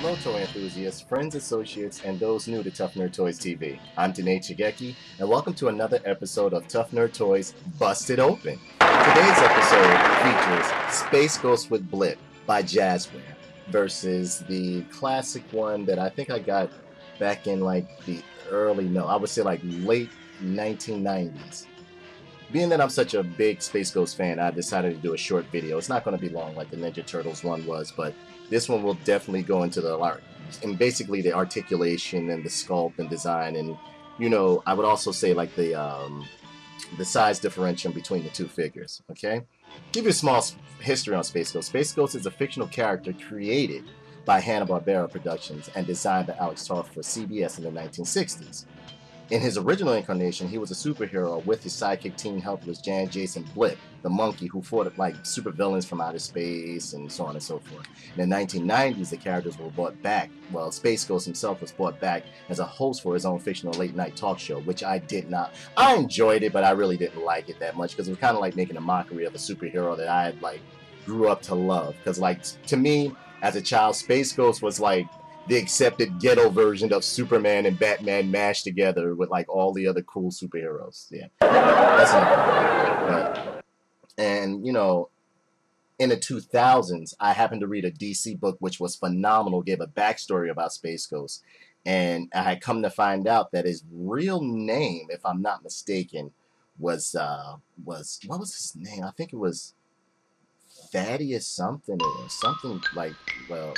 Hello toy enthusiasts, friends, associates, and those new to Toughnerdtoys TV. I'm O.Shogeke, and welcome to another episode of Toughnerdtoys Busted Open. Today's episode features Space Ghost with Blip by Jazware versus the classic one that I think I got back in like the I would say like late 1990s. Being that I'm such a big Space Ghost fan, I decided to do a short video. It's not going to be long like the Ninja Turtles one was, but this one will definitely go into the art and basically the articulation and the sculpt and design, and you know, I would also say like the size differential between the two figures. Okay, give you a small history on Space Ghost. Space Ghost is a fictional character created by Hanna-Barbera Productions and designed by Alex Toth for CBS in the 1960s. In his original incarnation, he was a superhero with his sidekick team helpers Jan, Jason, Blip, the monkey who fought like supervillains from outer space and so on and so forth. In the 1990s, the characters were brought back. Well, Space Ghost himself was brought back as a host for his own fictional late-night talk show, which I did not. I enjoyed it, but I really didn't like it that much because it was kind of like making a mockery of a superhero that I had like grew up to love. Because like to me, as a child, Space Ghost was like the accepted ghetto version of Superman and Batman mashed together with like all the other cool superheroes. Yeah, that's enough. And you know, in the 2000s, I happened to read a DC book which was phenomenal, gave a backstory about Space Ghost, and I had come to find out that his real name, if I'm not mistaken, was what was his name? I think it was Thaddeus something or something like, well,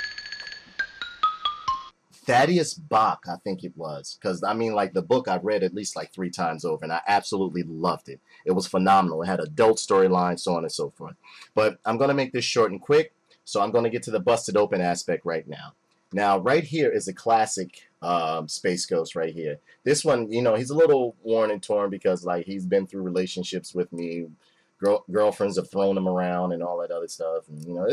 Thaddeus Bach, I think it was. Because, I mean, like, the book I've read at least, like, 3 times over, and I absolutely loved it. It was phenomenal. It had adult storylines, so on and so forth. But I'm going to make this short and quick, so I'm going to get to the busted open aspect right now. Now, right here is a classic Space Ghost right here. This one, you know, he's a little worn and torn because, like, he's been through relationships with me. Girlfriends have thrown him around and all that other stuff. And, you know,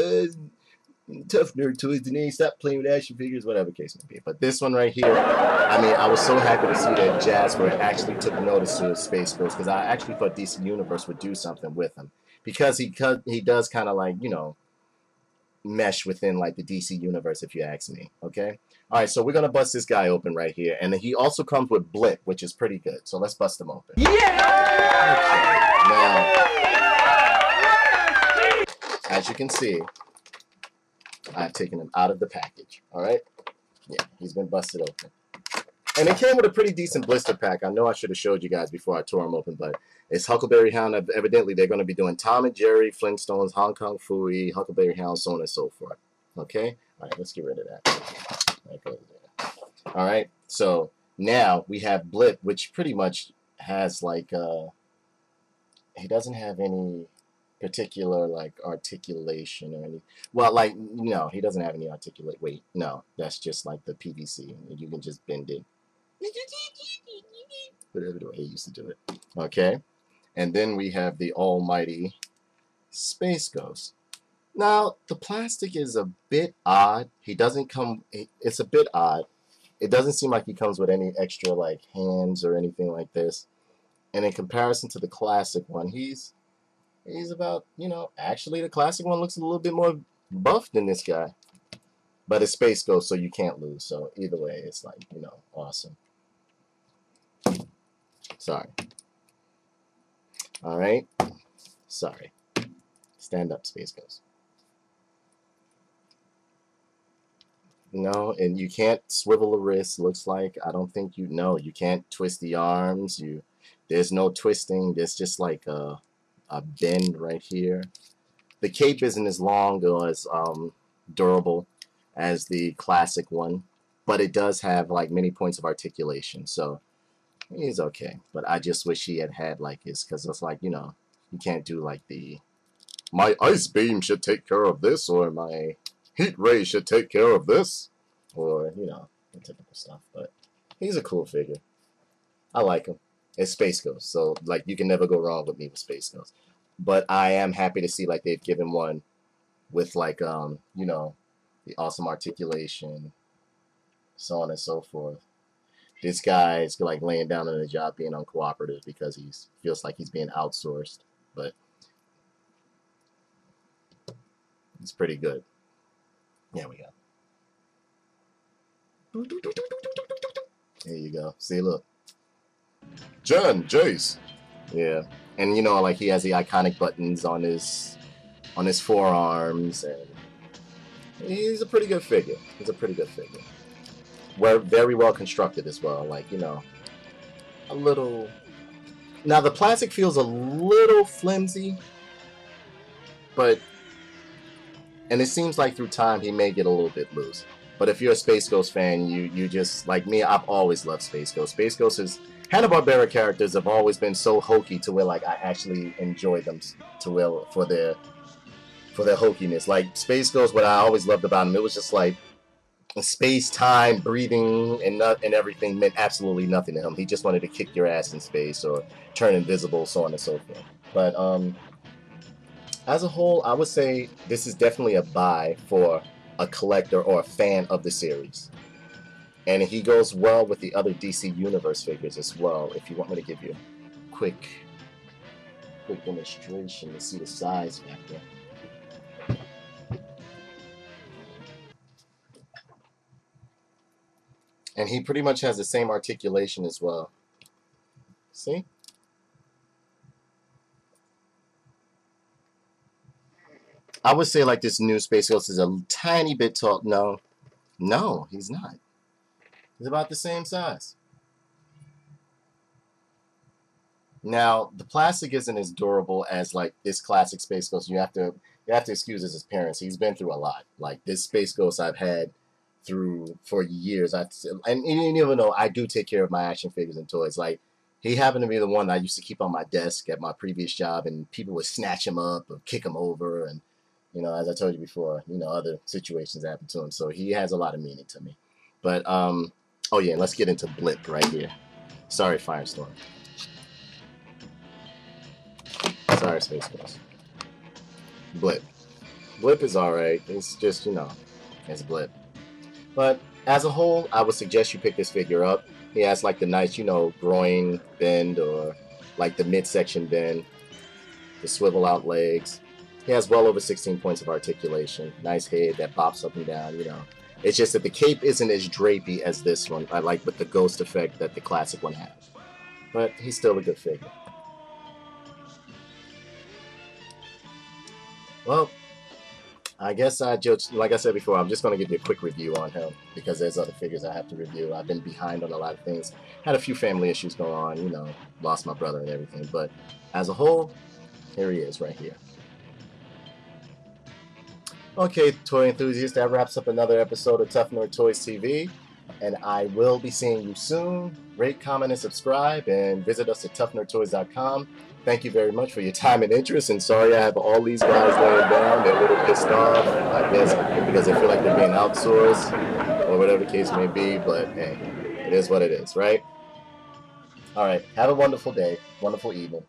Tough Nerd Toys, Denise, stop playing with action figures, whatever case may be. But this one right here, I mean, I was so happy to see that Jazware actually took notice to his Space Ghost, because I actually thought DC Universe would do something with him, because he does kind of like, you know, mesh within like the DC Universe, if you ask me. Okay, all right, so we're gonna bust this guy open right here, and he also comes with Blip, which is pretty good. So let's bust him open. Yeah. Okay. Now, as you can see, I've taken him out of the package. Alright? Yeah, he's been busted open. And it came with a pretty decent blister pack. I know I should have showed you guys before I tore him open, but it's Huckleberry Hound. Evidently, they're going to be doing Tom and Jerry, Flintstones, Hong Kong Phooey, Huckleberry Hound, so on and so forth. Okay? Alright, let's get rid of that. That goes there. Alright, so now we have Blip, which pretty much has like, he doesn't have any particular like articulation or any, well, like, no, he doesn't have any articulate, wait, no, that's just like the PVC, and you can just bend it whatever the way he used to do it. Okay, and then we have the almighty Space Ghost. Now the plastic is a bit odd. He doesn't come, it's a bit odd. It doesn't seem like he comes with any extra like hands or anything like this, and in comparison to the classic one, he's about, you know, actually the classic one looks a little bit more buff than this guy. But it's Space Ghost, so you can't lose. So either way, it's like, you know, awesome. Sorry. Alright. Sorry. Stand up, Space Ghost. No, and you can't swivel the wrist, looks like. I don't think you know. You can't twist the arms. There's no twisting. There's just like a bend right here. The cape isn't as long or as durable as the classic one, but it does have like many points of articulation, so he's okay. But I just wish he had like his, because it's like, you know, you can't do like the my ice beam should take care of this, or my heat ray should take care of this, or, you know, the typical stuff. But he's a cool figure. I like him. It's Space Ghost, so like you can never go wrong with me with Space Ghost. But I am happy to see like they've given one with like you know, the awesome articulation, so on and so forth. This guy is like laying down on the job being uncooperative because he feels like he's being outsourced, but it's pretty good. There we go. There you go. See, look. Jace. Yeah. And you know, like he has the iconic buttons on his forearms, and he's a pretty good figure. He's a pretty good figure. We're very well constructed as well. Like, you know, a little. Now the plastic feels a little flimsy, but and it seems like through time he may get a little bit loose. But if you're a Space Ghost fan, you just like me. I've always loved Space Ghost. Space Ghost is Hanna-Barbera characters have always been so hokey to where like I actually enjoy them to will for their hokiness. Like Space Ghost, what I always loved about him, it was just like space, time, breathing, and everything meant absolutely nothing to him. He just wanted to kick your ass in space or turn invisible, so on and so forth. But as a whole, I would say this is definitely a buy for a collector or a fan of the series. And he goes well with the other DC Universe figures as well. If you want me to give you a quick demonstration to see the size factor. And he pretty much has the same articulation as well. See? I would say like this new Space Ghost is a tiny bit tall. No, he's not. He's about the same size. Now, the plastic isn't as durable as like this classic Space Ghost. You have to excuse his appearance. He's been through a lot. Like this Space Ghost I've had for years. And even though I do take care of my action figures and toys, like he happened to be the one that I used to keep on my desk at my previous job, and people would snatch him up or kick him over, and you know, as I told you before, you know, other situations happen to him. So he has a lot of meaning to me. But oh yeah, let's get into Blip right here. Sorry, Firestorm. Sorry, Space Ghost. Blip. Blip is alright. It's just, you know, it's Blip. But as a whole, I would suggest you pick this figure up. He has like the nice, you know, groin bend or like the midsection bend, the swivel out legs. He has well over 16 points of articulation. Nice head that bops up and down, you know. It's just that the cape isn't as drapey as this one. I like with the ghost effect that the classic one has. But he's still a good figure. Well, I guess like I said before, I'm just going to give you a quick review on him because there's other figures I have to review. I've been behind on a lot of things. Had a few family issues going on, you know, lost my brother and everything. But as a whole, here he is right here. Okay, toy enthusiasts, that wraps up another episode of Toughnerdtoys TV, and I will be seeing you soon. Rate, comment, and subscribe, and visit us at toughnerdtoys.com. Thank you very much for your time and interest, and sorry I have all these guys laying down. They're a little pissed off, I guess, because they feel like they're being outsourced, or whatever the case may be, but hey, it is what it is, right? Alright, have a wonderful day, wonderful evening.